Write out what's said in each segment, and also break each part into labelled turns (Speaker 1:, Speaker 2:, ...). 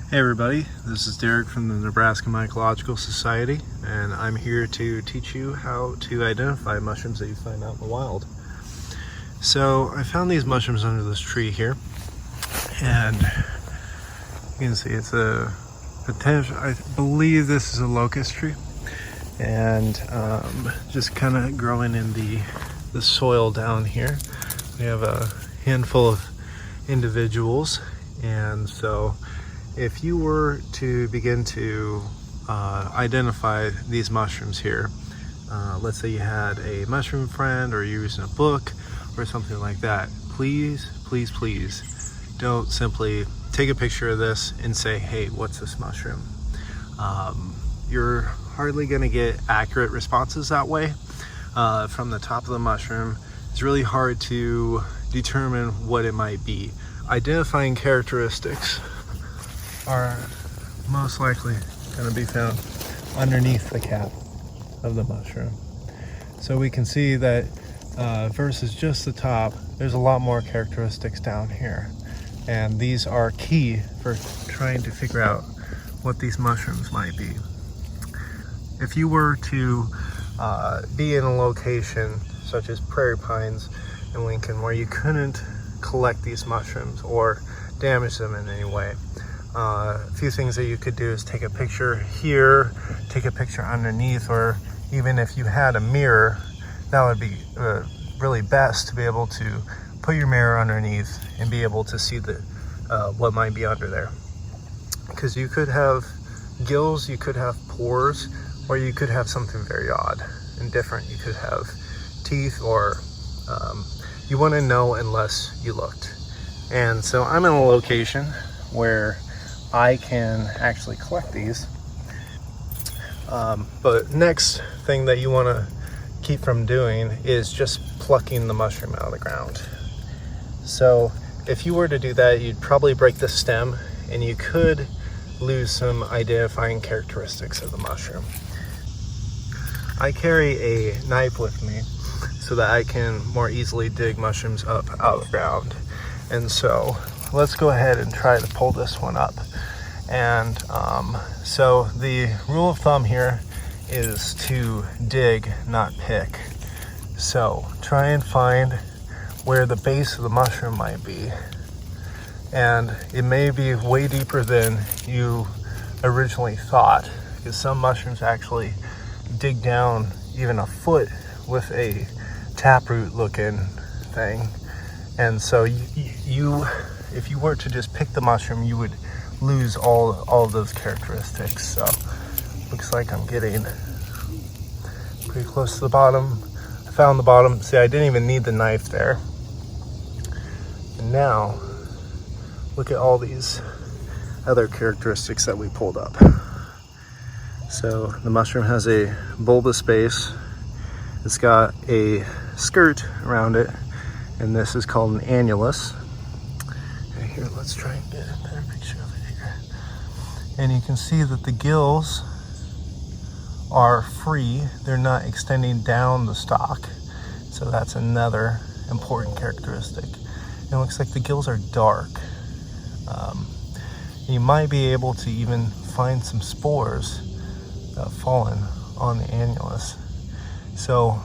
Speaker 1: Hey everybody, this is Derek from the Nebraska Mycological Society, and I'm here to teach you how to identify mushrooms that you find out in the wild. So I found these mushrooms under this tree here, and you can see it's a potential, I believe this is a locust tree, and just kind of growing in the soil down here. We have a handful of individuals, and so if you were to begin to identify these mushrooms here, let's say you had a mushroom friend or you're using a book or something like that, please don't simply take a picture of this and say, hey, what's this mushroom? You're hardly going to get accurate responses that way. From the top of the mushroom, it's really hard to determine what it might be. Identifying characteristics are most likely going to be found underneath the cap of the mushroom. So we can see that versus just the top, there's a lot more characteristics down here. And these are key for trying to figure out what these mushrooms might be. If you were to be in a location such as prairie pines in Lincoln where you couldn't collect these mushrooms or damage them in any way, a few things that you could do is take a picture here, take a picture underneath, or even if you had a mirror, that would be really best to be able to put your mirror underneath and be able to see what might be under there. Because you could have gills, you could have pores, or you could have something very odd and different. You could have teeth, or you wouldn't know unless you looked. And so I'm in a location where I can actually collect these. But next thing that you want to keep from doing is just plucking the mushroom out of the ground. So if you were to do that, you'd probably break the stem and you could lose some identifying characteristics of the mushroom. I carry a knife with me so that I can more easily dig mushrooms up out of the ground. And so let's go ahead and try to pull this one up. And so the rule of thumb here is to dig, not pick. So try and find where the base of the mushroom might be. And it may be way deeper than you originally thought, because some mushrooms actually dig down even a foot with a taproot looking thing. And so if you were to just pick the mushroom, you would lose all of those characteristics. So looks like I'm getting pretty close to the bottom. I found the bottom. See, I didn't even need the knife there. And now look at all these other characteristics that we pulled up. So the mushroom has a bulbous base. It's got a skirt around it, and this is called an annulus. And here, let's try and get a better picture of it here. And you can see that the gills are free. They're not extending down the stalk. So that's another important characteristic. And it looks like the gills are dark. You might be able to even find some spores fallen on the annulus. So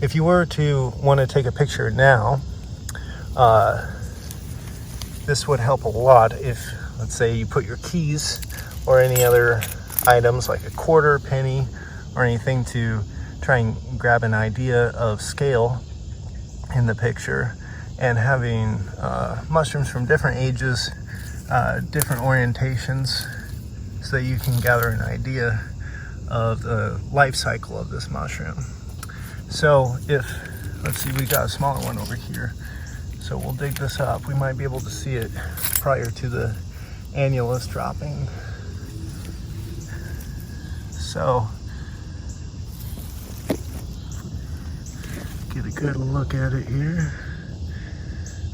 Speaker 1: if you were to want to take a picture now, this would help a lot if, let's say, you put your keys or any other items like a quarter, penny, or anything to try and grab an idea of scale in the picture, and having mushrooms from different ages, different orientations, so that you can gather an idea of the life cycle of this mushroom. So let's see, we got a smaller one over here. So we'll dig this up. We might be able to see it prior to the annulus dropping. So get a good look at it here.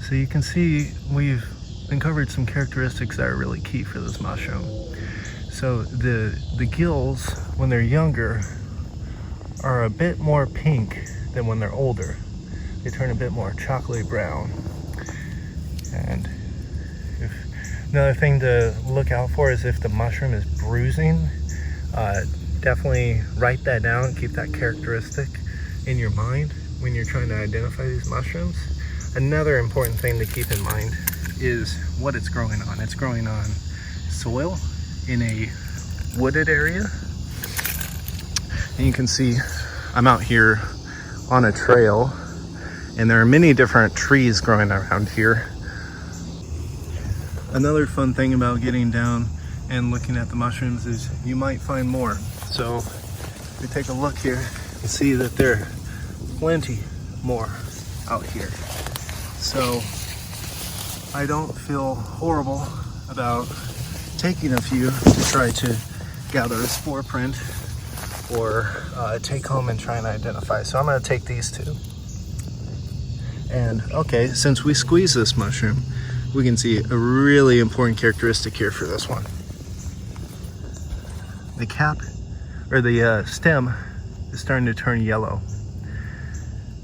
Speaker 1: So you can see we've uncovered some characteristics that are really key for this mushroom. So the gills, when they're younger, are a bit more pink than when they're older. They turn a bit more chocolatey brown. And if Another thing to look out for is if the mushroom is bruising. Definitely write that down, keep that characteristic in your mind when you're trying to identify these mushrooms. Another important thing to keep in mind is what it's growing on. It's growing on soil in a wooded area. And you can see I'm out here on a trail, and there are many different trees growing around here. Another fun thing about getting down and looking at the mushrooms is you might find more. So if we take a look here, you see that there are plenty more out here. So I don't feel horrible about taking a few to try to gather a spore print or take home and try and identify. So I'm going to take these two. And okay, since we squeeze this mushroom, we can see a really important characteristic here for this one. The cap, or the stem, is starting to turn yellow.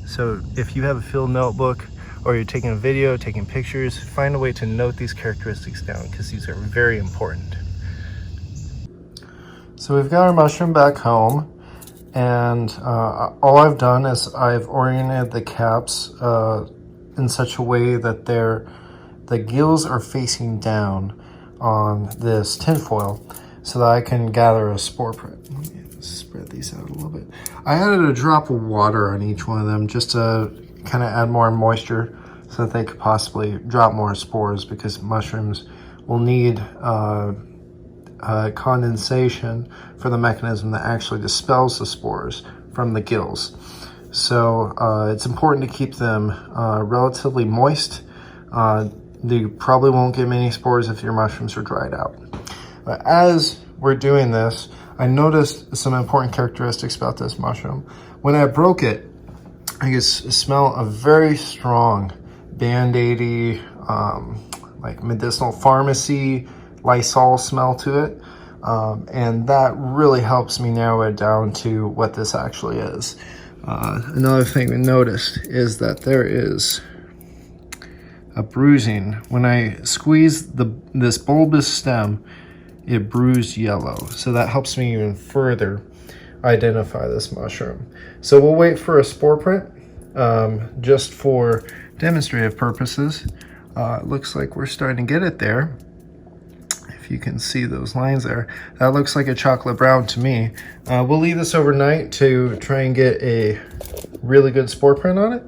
Speaker 1: So if you have a field notebook or you're taking a video, taking pictures, find a way to note these characteristics down because these are very important. So we've got our mushroom back home, and all I've done is I've oriented the caps in such a way that the gills are facing down on this tinfoil so that I can gather a spore print. Let me spread these out a little bit. I added a drop of water on each one of them just to kind of add more moisture so that they could possibly drop more spores, because mushrooms will need condensation for the mechanism that actually dispels the spores from the gills. So it's important to keep them relatively moist. You probably won't get many spores if your mushrooms are dried out. But as we're doing this, I noticed some important characteristics about this mushroom. When I broke it, I could smell a very strong Band-Aidy, like medicinal pharmacy, Lysol smell to it. And that really helps me narrow it down to what this actually is. Another thing we noticed is that there is a bruising. When I squeeze this bulbous stem, it bruised yellow. So that helps me even further identify this mushroom. So we'll wait for a spore print just for demonstrative purposes. It looks like we're starting to get it there. If you can see those lines there, that looks like a chocolate brown to me. We'll leave this overnight to try and get a really good spore print on it.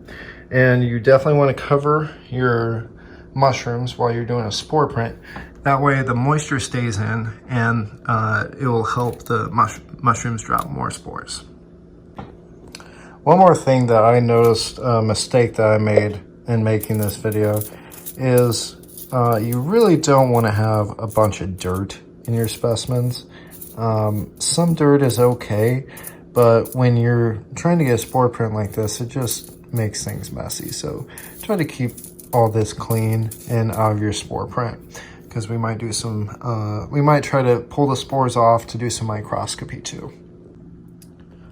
Speaker 1: And you definitely want to cover your mushrooms while you're doing a spore print. That way the moisture stays in, and it will help the mushrooms drop more spores. One more thing that I noticed, a mistake that I made in making this video, is you really don't want to have a bunch of dirt in your specimens. Some dirt is okay, but when you're trying to get a spore print like this, it just makes things messy. So try to keep all this clean and out of your spore print, because we might do some, we might try to pull the spores off to do some microscopy too.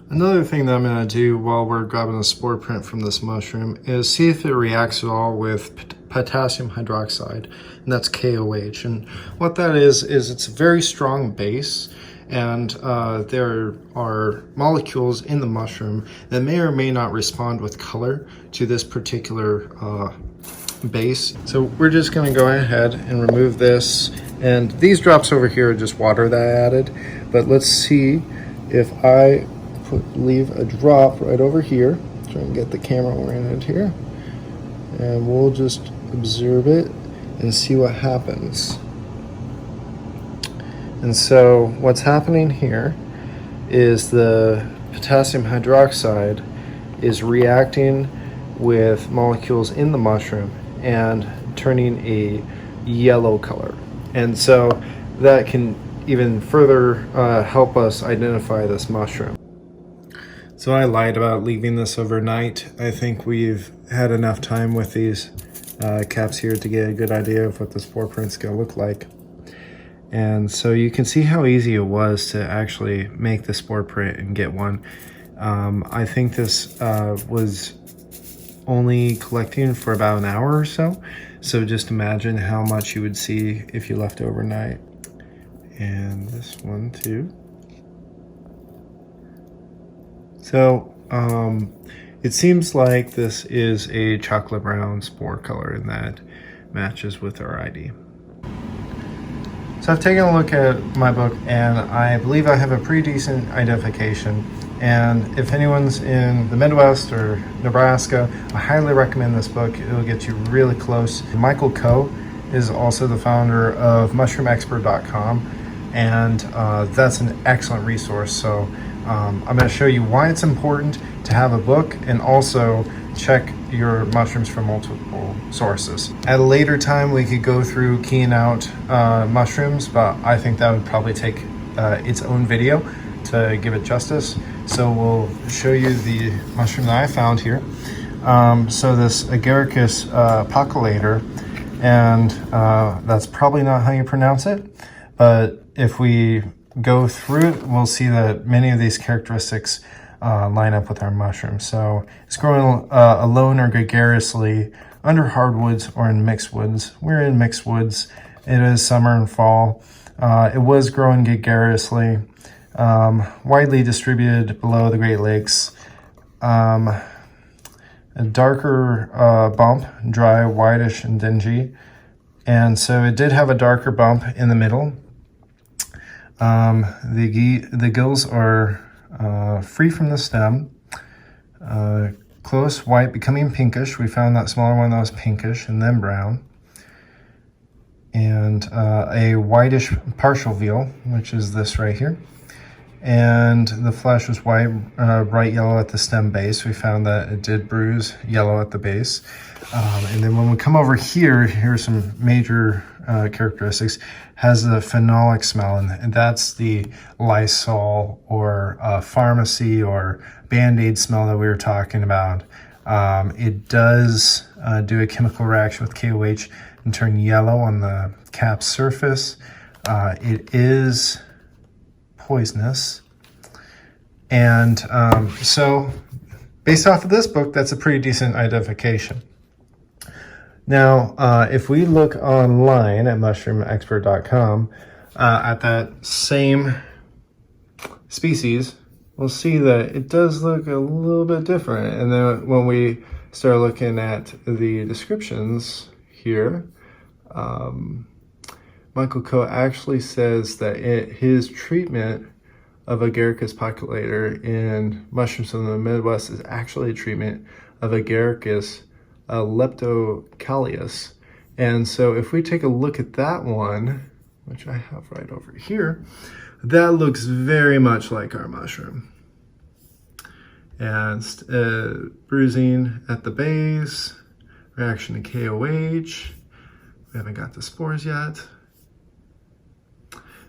Speaker 1: Another thing that I'm going to do while we're grabbing the spore print from this mushroom is see if it reacts at all with potassium hydroxide, and that's KOH. And what that is it's a very strong base, and there are molecules in the mushroom that may or may not respond with color to this particular base. So we're just going to go ahead and remove this, and these drops over here are just water that I added. But let's see if I leave a drop right over here, try and get the camera oriented here, and we'll just observe it and see what happens. And so what's happening here is the potassium hydroxide is reacting with molecules in the mushroom and turning a yellow color. And so that can even further help us identify this mushroom. So I lied about leaving this overnight. I think we've had enough time with these caps here to get a good idea of what the spore print's gonna look like. And so you can see how easy it was to actually make the spore print and get one. I think this was only collecting for about an hour or so. So just imagine how much you would see if you left overnight. And this one too. So it seems like this is a chocolate brown spore color, and that matches with our ID. So I've taken a look at my book, and I believe I have a pretty decent identification. And if anyone's in the Midwest or Nebraska, I highly recommend this book. It'll get you really close. Michael Coe is also the founder of mushroomexpert.com, and that's an excellent resource. So I'm going to show you why it's important to have a book, and also check your mushrooms from multiple sources. At a later time, we could go through keying out mushrooms, but I think that would probably take its own video to give it justice. So we'll show you the mushroom that I found here. So this Agaricus paculator, and that's probably not how you pronounce it, but if we go through it, we'll see that many of these characteristics line up with our mushroom. So it's growing alone or gregariously under hardwoods or in mixed woods. We're in mixed woods. It is summer and fall. It was growing gregariously, widely distributed below the Great Lakes. A darker bump, dry, whitish, and dingy. And so it did have a darker bump in the middle. The gills are free from the stem, close white becoming pinkish. We found that smaller one that was pinkish and then brown, and a whitish partial veal, which is this right here, and the flesh was white, bright yellow at the stem base. We found that it did bruise yellow at the base, and then when we come over here, here's some major characteristics. Has a phenolic smell, and that's the Lysol or pharmacy or Band-Aid smell that we were talking about. It does do a chemical reaction with KOH and turn yellow on the cap surface. It is poisonous, and so based off of this book, that's a pretty decent identification. Now, if we look online at mushroomexpert.com at that same species, we'll see that it does look a little bit different. And then when we start looking at the descriptions here, Michael Coe actually says that his treatment of Agaricus paculator in mushrooms from the Midwest is actually a treatment of Agaricus leptocallius. And so if we take a look at that one, which I have right over here, that looks very much like our mushroom. And bruising at the base, reaction to KOH. We haven't got the spores yet.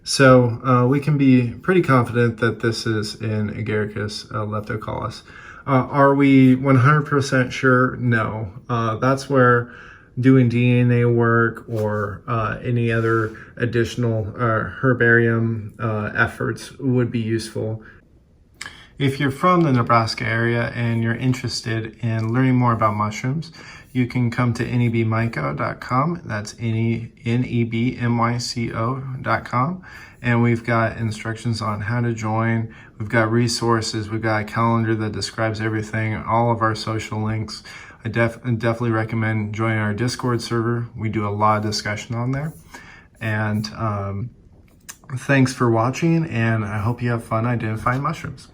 Speaker 1: So we can be pretty confident that this is in Agaricus leptocallius. Are we 100% sure? No. That's where doing DNA work or any other additional herbarium efforts would be useful. If you're from the Nebraska area and you're interested in learning more about mushrooms, you can come to nebmyco.com. That's nebmyco.com. And we've got instructions on how to join. We've got resources. We've got a calendar that describes everything, all of our social links. I definitely recommend joining our Discord server. We do a lot of discussion on there. And thanks for watching, and I hope you have fun identifying mushrooms.